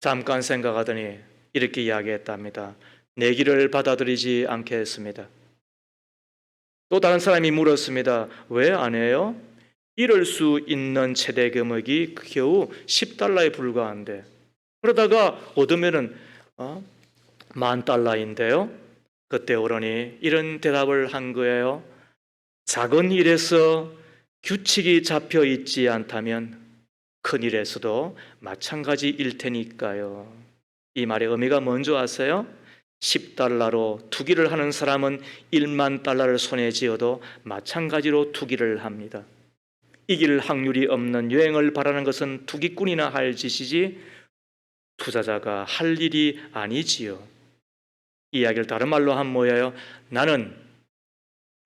S1: 잠깐 생각하더니 이렇게 이야기했답니다. 내기를 받아들이지 않겠습니다. 또 다른 사람이 물었습니다. 왜 안 해요? 이럴 수 있는 최대 금액이 겨우 10달러에 불과한데, 그러다가 얻으면은 10,000달러인데요. 그때 워런이 이런 대답을 한 거예요. 작은 일에서 규칙이 잡혀 있지 않다면 큰 일에서도 마찬가지일 테니까요. 이 말의 의미가 뭔지 아세요? 10달러로 투기를 하는 사람은 1만 달러를 손에 쥐어도 마찬가지로 투기를 합니다. 이길 확률이 없는 여행을 바라는 것은 투기꾼이나 할 짓이지 투자자가 할 일이 아니지요. 이 이야기를 다른 말로 하면 뭐예요? 나는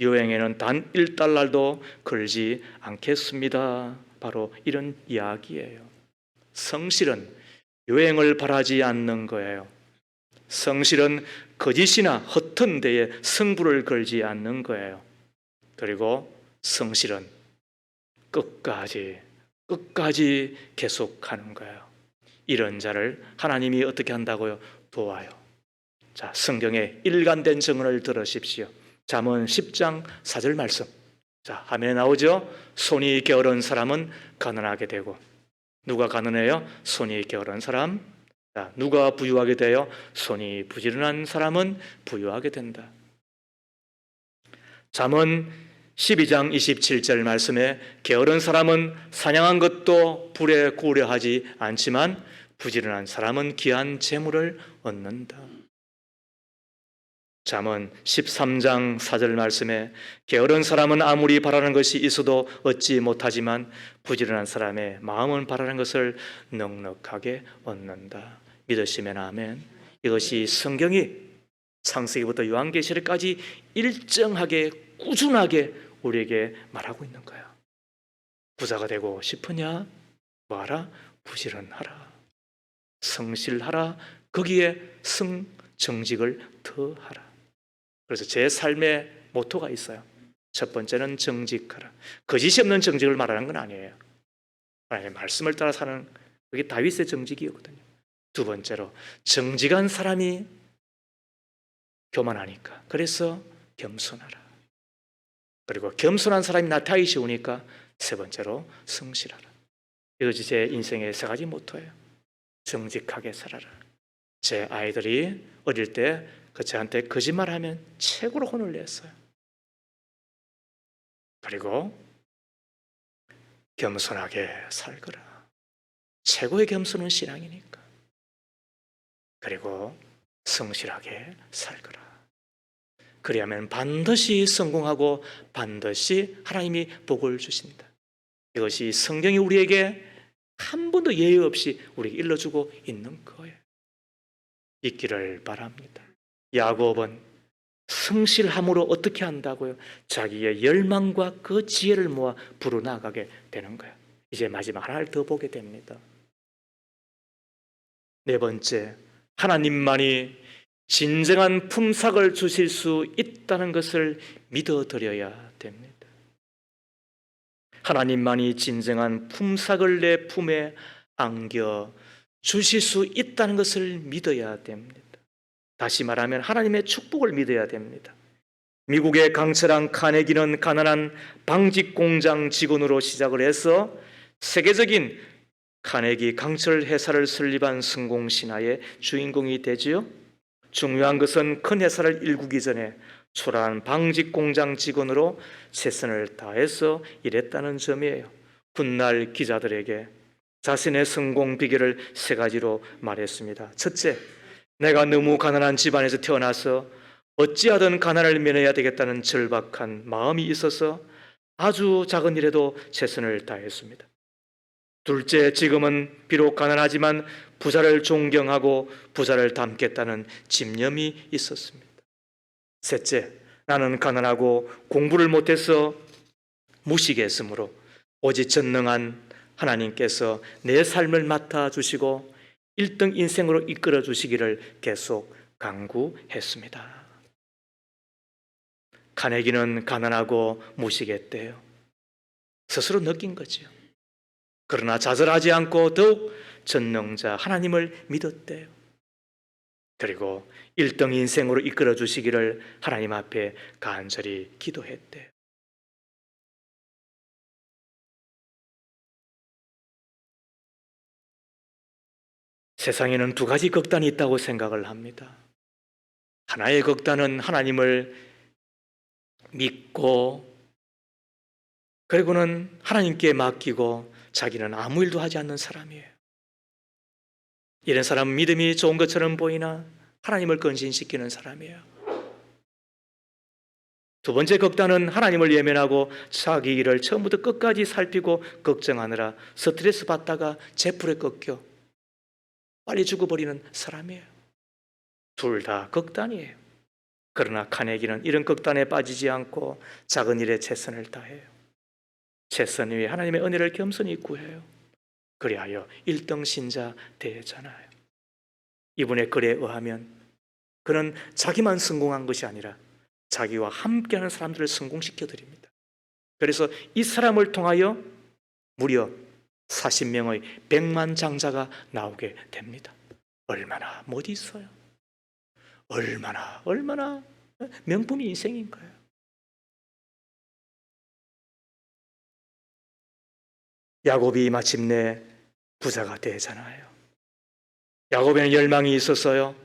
S1: 여행에는 단 1달러도 걸지 않겠습니다. 바로 이런 이야기예요. 성실은 여행을 바라지 않는 거예요. 성실은 거짓이나 허튼 데에 승부를 걸지 않는 거예요. 그리고 성실은 끝까지 계속하는 거예요. 이런 자를 하나님이 어떻게 한다고요? 도와요. 자, 성경의 일관된 증언을 들으십시오. 잠언 10장 4절 말씀. 자, 화면에 나오죠? 손이 게으른 사람은 가난하게 되고. 누가 가난해요? 손이 게으른 사람. 자, 누가 부유하게 돼요? 손이 부지런한 사람은 부유하게 된다. 잠언 12장 27절 말씀에 게으른 사람은 사냥한 것도 불에 구우려 하지 않지만 부지런한 사람은 귀한 재물을 얻는다. 잠언 13장 4절 말씀에 게으른 사람은 아무리 바라는 것이 있어도 얻지 못하지만 부지런한 사람의 마음은 바라는 것을 넉넉하게 얻는다. 믿으시면 아멘. 이것이 성경이 창세기부터 요한계시록까지 일정하게 꾸준하게 우리에게 말하고 있는 거야. 부자가 되고 싶으냐? 뭐하라? 부지런하라. 성실하라. 거기에 정직을 더하라. 그래서 제 삶의 모토가 있어요. 첫 번째는 정직하라. 거짓이 없는 정직을 말하는 건 아니에요. 하나님의 말씀을 따라 사는, 그게 다윗의 정직이었거든요. 두 번째로 정직한 사람이 교만하니까, 그래서 겸손하라. 그리고 겸손한 사람이 나타나기 쉬우니까 세 번째로 성실하라. 이것이 제 인생의 세 가지 모토예요. 정직하게 살아라. 제 아이들이 어릴 때 저한테 거짓말하면 최고로 혼을 냈어요. 그리고 겸손하게 살거라. 최고의 겸손은 신앙이니까. 그리고 성실하게 살거라. 그리하면 반드시 성공하고 반드시 하나님이 복을 주신다. 이것이 성경이 우리에게 한 번도 예외 없이 우리에게 일러주고 있는 거예요. 있기를 바랍니다. 야곱은 성실함으로 어떻게 한다고요? 자기의 열망과 그 지혜를 모아 불어나가게 되는 거예요. 이제 마지막 하나를 더 보게 됩니다. 네 번째, 하나님만이 진정한 품삯을 주실 수 있다는 것을 믿어드려야 됩니다. 하나님만이 진정한 품삯을 내 품에 안겨 주실 수 있다는 것을 믿어야 됩니다. 다시 말하면 하나님의 축복을 믿어야 됩니다. 미국의 강철한 카네기는 가난한 방직 공장 직원으로 시작을 해서 세계적인 카네기 강철 회사를 설립한 성공 신화의 주인공이 되지요. 중요한 것은 큰 회사를 일구기 전에 초라한 방직 공장 직원으로 최선을 다해서 일했다는 점이에요. 훗날 기자들에게 자신의 성공 비결을 세 가지로 말했습니다. 첫째, 내가 너무 가난한 집안에서 태어나서 어찌하든 가난을 면해야 되겠다는 절박한 마음이 있어서 아주 작은 일에도 최선을 다했습니다. 둘째, 지금은 비록 가난하지만 부자를 존경하고 부자를 닮겠다는 집념이 있었습니다. 셋째, 나는 가난하고 공부를 못해서 무식했으므로 오직 전능한 하나님께서 내 삶을 맡아주시고 1등 인생으로 이끌어 주시기를 계속 간구했습니다. 카네기는 가난하고 무식했대요. 스스로 느낀 거죠. 그러나 좌절하지 않고 더욱 전능자 하나님을 믿었대요. 그리고 1등 인생으로 이끌어 주시기를 하나님 앞에 간절히 기도했대요. 세상에는 두 가지 극단이 있다고 생각을 합니다. 하나의 극단은 하나님을 믿고 그리고는 하나님께 맡기고 자기는 아무 일도 하지 않는 사람이에요. 이런 사람은 믿음이 좋은 것처럼 보이나 하나님을 근신시키는 사람이에요. 두 번째 극단은 하나님을 예면하고 자기 일을 처음부터 끝까지 살피고 걱정하느라 스트레스 받다가 제풀에 꺾여 빨리 죽어버리는 사람이에요. 둘 다 극단이에요. 그러나 카네기는 이런 극단에 빠지지 않고 작은 일에 최선을 다해요. 최선 위에 하나님의 은혜를 겸손히 구해요. 그리하여 1등 신자 되잖아요. 이분의 글에 의하면 그는 자기만 성공한 것이 아니라 자기와 함께하는 사람들을 성공시켜 드립니다. 그래서 이 사람을 통하여 무려 40명의 백만장자가 나오게 됩니다. 얼마나 못 있어요. 얼마나 명품 인생인 거예요. 야곱이 마침내 부자가 되잖아요. 야곱에는 열망이 있었어요.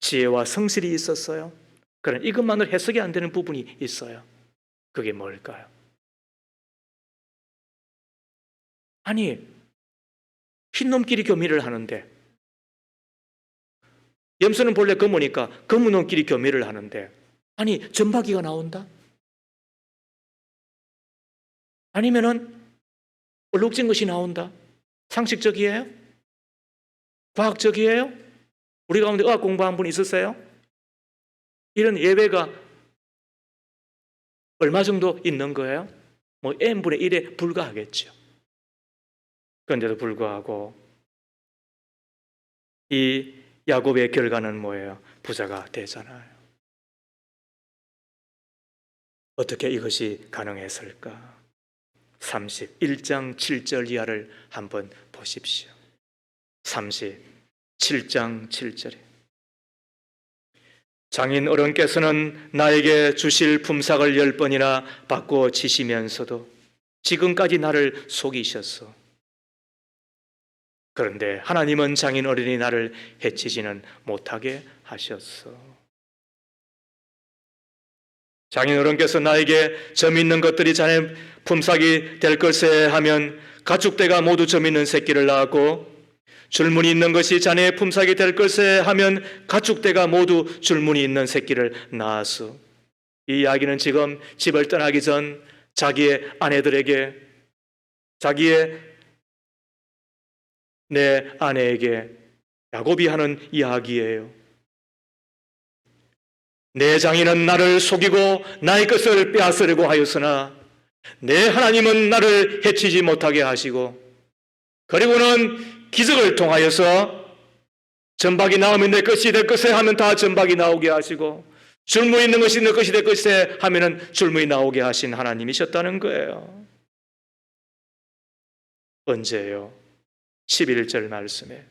S1: 지혜와 성실이 있었어요. 그러나 이것만으로 해석이 안 되는 부분이 있어요. 그게 뭘까요? 아니, 흰놈끼리 교미를 하는데, 염소는 본래 검으니까 검은 놈끼리 교미를 하는데, 아니 점박이가 나온다? 아니면은 얼룩진 것이 나온다? 상식적이에요? 과학적이에요? 우리 가운데 의학 공부한 분 있으세요? 이런 예외가 얼마 정도 있는 거예요? 뭐 n분의 1에 불과하겠죠. 그런데도 불구하고 이 야곱의 결과는 뭐예요? 부자가 되잖아요. 어떻게 이것이 가능했을까? 31장 7절 이하를 한번 보십시오. 37장 7절에 장인 어른께서는 나에게 주실 품삯을 10번이나 바꾸어 치시면서도 지금까지 나를 속이셨어. 그런데 하나님은 장인 어른이 나를 해치지는 못하게 하셨어. 장인 어른께서 나에게 점 있는 것들이 자네 품삯이 될 걸세 하면 가축대가 모두 점 있는 새끼를 낳았고, 줄무늬 있는 것이 자네의 품삯이 될 걸세 하면 가축대가 모두 줄무늬 있는 새끼를 낳았어. 이 이야기는 지금 집을 떠나기 전 자기의 아내들에게, 내 아내에게 야곱이 하는 이야기예요. 내 장인은 나를 속이고 나의 것을 빼앗으려고 하였으나 내 하나님은 나를 해치지 못하게 하시고, 그리고는 기적을 통하여서 점박이 나오면 내 것이 될 것에 하면 다 점박이 나오게 하시고, 줄무늬 있는 것이 내 것이 될 것에 하면은 줄무늬 나오게 하신 하나님이셨다는 거예요. 언제요? 11절 말씀에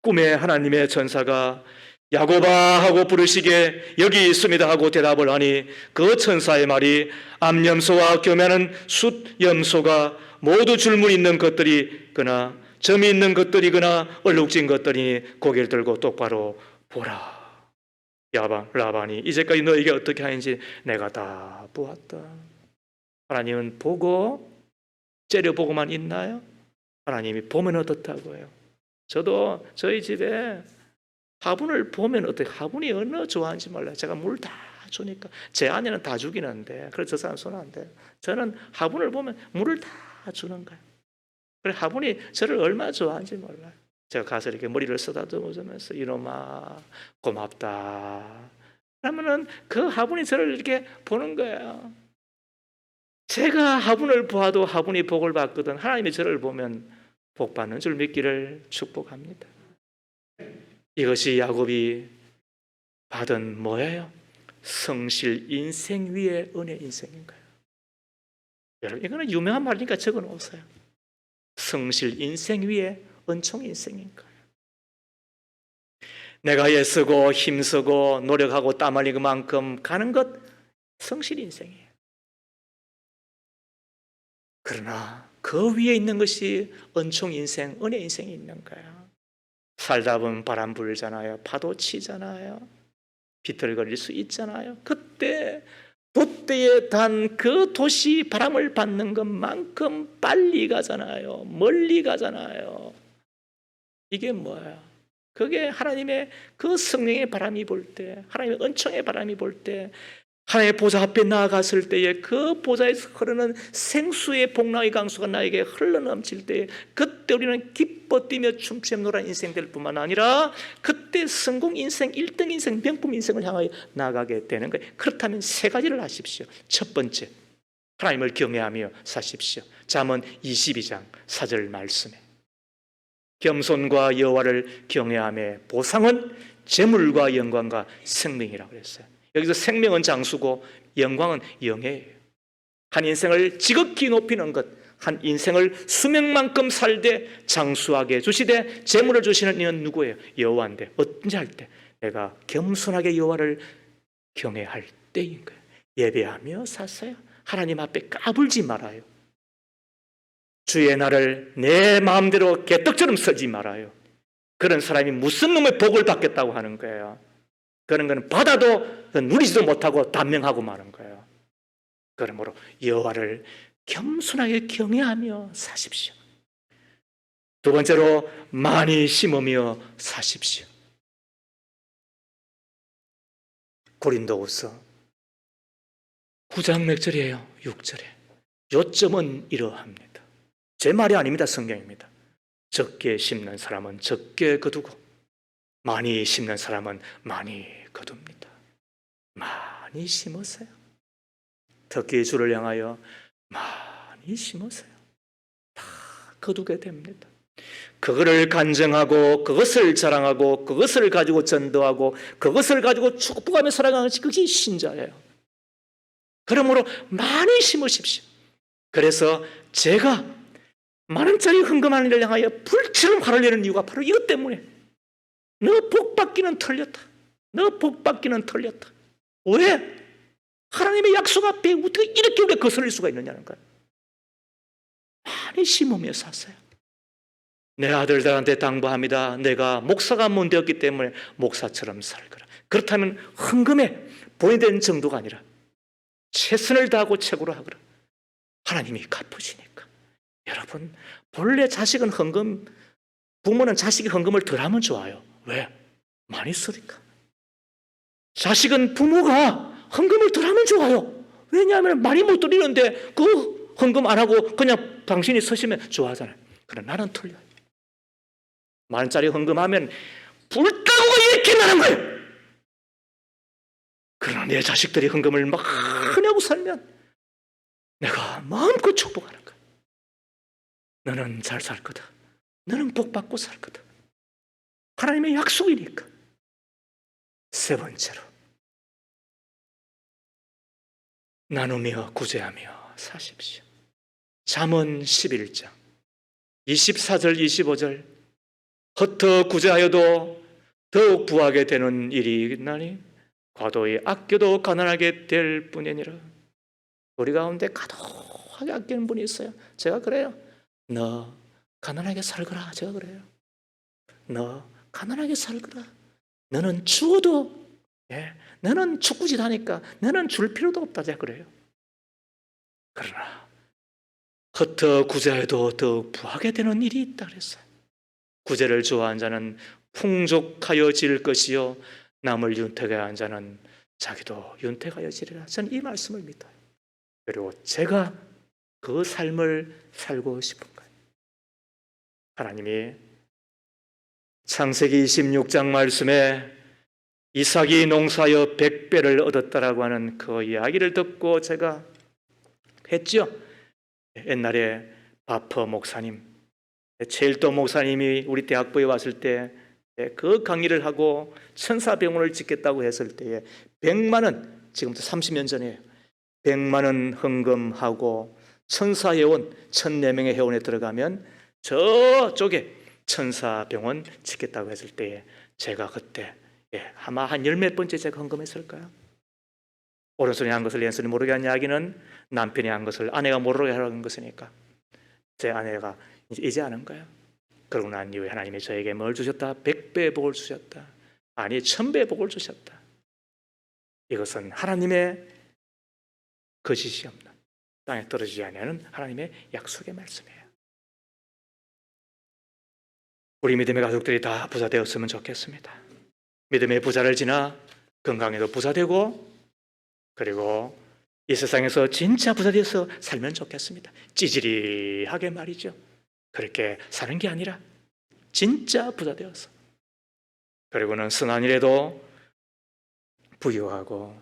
S1: 꿈에 하나님의 천사가 야곱아 하고 부르시게 여기 있습니다 하고 대답을 하니, 그 천사의 말이 암염소와 교매하는 숫염소가 모두 줄무늬 있는 것들이거나 점이 있는 것들이거나 얼룩진 것들이 고개를 들고 똑바로 보라. 라반이 이제까지 너에게 어떻게 하는지 내가 다 보았다. 하나님은 보고 째려보고만 있나요? 하나님이 보면 어떻다고요? 저도 저희 집에 화분을 보면 어떻게, 화분이 얼마나 좋아하는지 몰라요. 제가 물 다 주니까 제 아내는 다 주기는데, 그래서 저 사람 손 안 돼요. 저는 화분을 보면 물을 다 주는 거예요. 그래 화분이 저를 얼마나 좋아하는지 몰라요. 제가 가서 이렇게 머리를 쓰다듬으면서 이놈아 고맙다 그러면은 그 화분이 저를 이렇게 보는 거예요. 제가 화분을 보아도 화분이 복을 받거든 하나님이 저를 보면 복 받는 줄 믿기를 축복합니다. 이것이 야곱이 받은 뭐예요? 성실 인생 위에 은혜 인생인 거예요. 여러분 이거는 유명한 말이니까 적어놓으세요. 성실 인생 위에 은총 인생인 거예요. 내가 애쓰고 힘쓰고 노력하고 땀 흘린 그만큼 가는 것 성실 인생이에요. 그러나 그 위에 있는 것이 은총 인생, 은혜 인생이 있는 거예요. 살다 보면 바람 불잖아요. 파도 치잖아요. 비틀거릴 수 있잖아요. 그때 돛대에 단 그 돛이 바람을 받는 것만큼 빨리 가잖아요. 멀리 가잖아요. 이게 뭐야? 그게 하나님의 그 성령의 바람이 불 때, 하나님의 은총의 바람이 불 때, 하나님의 보좌 앞에 나아갔을 때에 그 보좌에서 흐르는 생수의 복락의 강수가 나에게 흘러넘칠 때에 그때 우리는 기뻐 뛰며 춤추며 노란 인생 될 뿐만 아니라 그때 성공 인생, 1등 인생, 명품 인생을 향하여 나아가게 되는 거예요. 그렇다면 세 가지를 하십시오. 첫 번째, 하나님을 경외하며 사십시오. 잠언 22장 4절 말씀에 겸손과 여호와를 경외함의 보상은 재물과 영광과 생명이라고 그랬어요. 여기서 생명은 장수고 영광은 영예예요. 한 인생을 지극히 높이는 것, 한 인생을 수명만큼 살되 장수하게 주시되 재물을 주시는 이는 누구예요? 여호와인데 어떤지 할 때 내가 겸손하게 여호와를 경외할 때인 거예요. 예배하며 사세요. 하나님 앞에 까불지 말아요. 주의 날을 내 마음대로 개떡처럼 쓰지 말아요. 그런 사람이 무슨 놈의 복을 받겠다고 하는 거예요. 그런 거는 받아도 누리지도 못하고 단명하고 마는 거예요. 그러므로 여호와를 겸손하게 경외하며 사십시오. 두 번째로 많이 심으며 사십시오. 고린도후서 9장 몇 절이에요? 6절에 요점은 이러합니다. 제 말이 아닙니다. 성경입니다. 적게 심는 사람은 적게 거두고 많이 심는 사람은 많이 거둡니다. 많이 심으세요. 특히 주를 향하여 많이 심으세요. 다 거두게 됩니다. 그거를 간증하고 그것을 자랑하고 그것을 가지고 전도하고 그것을 가지고 축복하며 살아가는 것이 그게 신자예요. 그러므로 많이 심으십시오. 그래서 제가 만원짜리 헌금하는 일을 향하여 불처럼 화를 내는 이유가 바로 이것 때문에 너 복받기는 털렸다. 너 복받기는 털렸다. 왜? 하나님의 약속 앞에 어떻게 이렇게 우리가 거슬릴 수가 있느냐는 거예요. 많이 심으며 사세요. 내 아들들한테 당부합니다. 내가 목사가 못 되었기 때문에 목사처럼 살거라. 그렇다면 헌금에 본인된 정도가 아니라 최선을 다하고 최고로 하거라. 하나님이 갚으시니까. 여러분, 본래 자식은 헌금, 부모는 자식이 헌금을 덜 하면 좋아요. 왜? 많이 쓰니까. 자식은 부모가 헌금을 덜 하면 좋아요. 왜냐하면 많이 못 드리는데 그 헌금 안 하고 그냥 당신이 쓰시면 좋아하잖아요. 그러나 나는 틀려요. 만원짜리 헌금하면 불따구가 이렇게 나는 거예요. 그러나 내 자식들이 헌금을 막 하냐고 살면 내가 마음껏 축복하는 거야. 너는 잘 살 거다. 너는 복 받고 살 거다. 하나님의 약속이니까. 세 번째로 나누며 구제하며 사십시오. 잠언 11장 24절 25절 흩어 구제하여도 더욱 부하게 되는 일이 있나니 과도히 아껴도 가난하게 될 뿐이니라. 우리 가운데 가도하게 아끼는 분이 있어요. 제가 그래요. 너 가난하게 살거라. 제가 그래요. 너 가난하게 살거라. 너는 주어도 너는 축구짓 하니까 너는 줄 필요도 없다. 제가 그래요. 그러나 흩어 구제해도 더욱 부하게 되는 일이 있다 그랬어요. 구제를 좋아하는 자는 풍족하여질 것이요 남을 윤택하는 자는 자기도 윤택하여지리라. 저는 이 말씀을 믿어요. 그리고 제가 그 삶을 살고 싶은 거예요. 하나님이 창세기 26장 말씀에 이삭이 농사하여 100배를 얻었다라고 하는 그 이야기를 듣고 제가 했죠. 옛날에 바퍼 목사님, 최일도 목사님이 우리 대학부에 왔을 때 그 강의를 하고 천사병원을 짓겠다고 했을 때에 100만 원, 지금부터 30년 전이에요. 100만 원 헌금하고 천사회원 1,004명의 회원에 들어가면 저쪽에 천사병원 짓겠다고 했을 때에 제가 그때 아마 한 10몇 번째 제가 헌금했을까요? 오른손이 한 것을 왼손이 모르게 한 이야기는 남편이 한 것을 아내가 모르게 하라는 것이니까 제 아내가 이제 하는 거예요. 그러고 난 이후에 하나님이 저에게 뭘 주셨다? 100배 복을 주셨다. 아니 1000배 복을 주셨다. 이것은 하나님의 거짓이 없는 땅에 떨어지지 않는 하나님의 약속의 말씀이에요. 우리 믿음의 가족들이 다 부자 되었으면 좋겠습니다. 믿음의 부자를 지나 건강에도 부자 되고 그리고 이 세상에서 진짜 부자 되어서 살면 좋겠습니다. 찌질이하게 말이죠. 그렇게 사는 게 아니라 진짜 부자 되어서 그리고는 선한 일에도 부유하고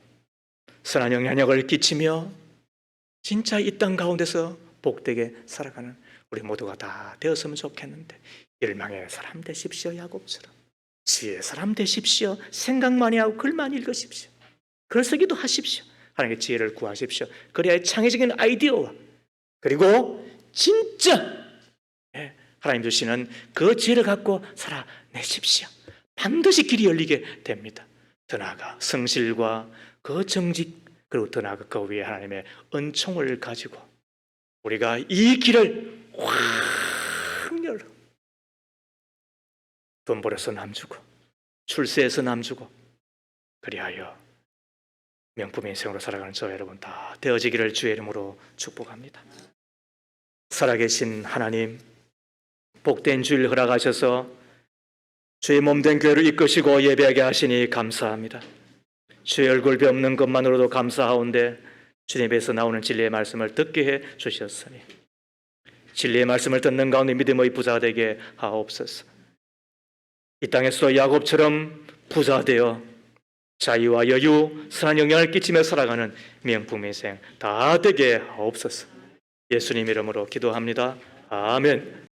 S1: 선한 영향력을 끼치며 진짜 이 땅 가운데서 복되게 살아가는 우리 모두가 다 되었으면 좋겠는데 열망의 사람 되십시오. 야곱처럼 지혜의 사람 되십시오. 생각 많이 하고 글 많이 읽으십시오. 글 쓰기도 하십시오. 하나님의 지혜를 구하십시오. 그래야 창의적인 아이디어와 그리고 진짜 하나님 주시는 그 지혜를 갖고 살아내십시오. 반드시 길이 열리게 됩니다. 더 나아가 성실과 그 정직, 그리고 더 나아가 그 위에 하나님의 은총을 가지고 우리가 이 길을 확 열어, 돈 벌어서 남주고 출세해서 남주고 그리하여 명품의 인생으로 살아가는 저 여러분 다 되어지기를 주의 이름으로 축복합니다. 살아계신 하나님, 복된 주일 허락하셔서 주의 몸된 교회를 이끄시고 예배하게 하시니 감사합니다. 주의 얼굴 뵙는 것만으로도 감사하온데 주님에서 나오는 진리의 말씀을 듣게 해 주셨으니 진리의 말씀을 듣는 가운데 믿음의 부자가 되게 하옵소서. 이 땅에서도 야곱처럼 부자 되어 자유와 여유, 선한 영향을 끼치며 살아가는 명품 인생 다 되게 하옵소서. 예수님 이름으로 기도합니다. 아멘.